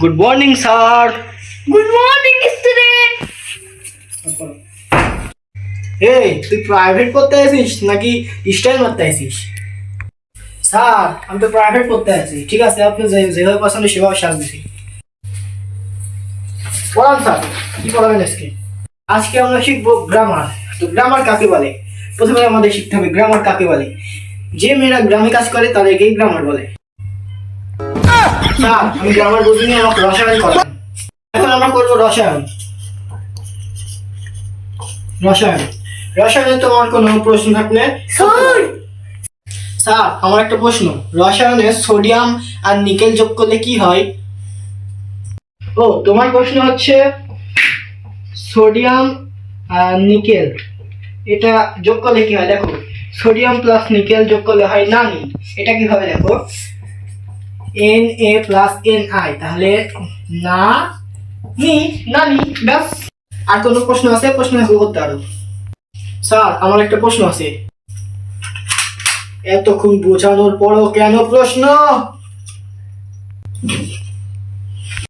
Good morning sir. Good morning student. এই তুই private পড়তে আসিস নাকি স্টাইল মারতে আসিস? স্যার আমি তো প্রাইভেট পড়তে আছি। ঠিক আছে, আপনি যেভাবে পছন্দ সেভাবে সাজতেছি। পড়ান স্যার, কি পড়াবেন আজকে? আজকে আমরা শিখবো গ্রামার। তো গ্রামার কাকে বলে? প্রথমে আমাদের শিখতে হবে গ্রামার কাকে বলে। যে মেয়েরা গ্রামে কাজ করে তাদেরকেই গ্রামার বলে। স্যার আমি গ্রামার বুঝিনি, আমাকে রসায়ন করেন। এখন আমরা করবো রসায়ন। রসায়ন রসায়নে তোমার কোনো প্রশ্ন থাকলে স্যার স্যার আমার একটা প্রশ্ন, রসায়নে সোডিয়াম আর নিকেল যোগ করলে কি হয়? ও তোমার প্রশ্ন হচ্ছে সোডিয়াম আর নিকেল এটা যোগ করলে কি হয়। দেখো, সোডিয়াম প্লাস নিকেল যোগ করলে হয় নানি। এটা কিভাবে দেখো, Na প্লাস Ni, তাহলে না নি নানি, ব্যাস। আর কোনো প্রশ্ন আছে? প্রশ্ন করতে পারো। স্যার আমার একটা প্রশ্ন আছে। এতক্ষণ বোঝানোর পরও কেন প্রশ্ন?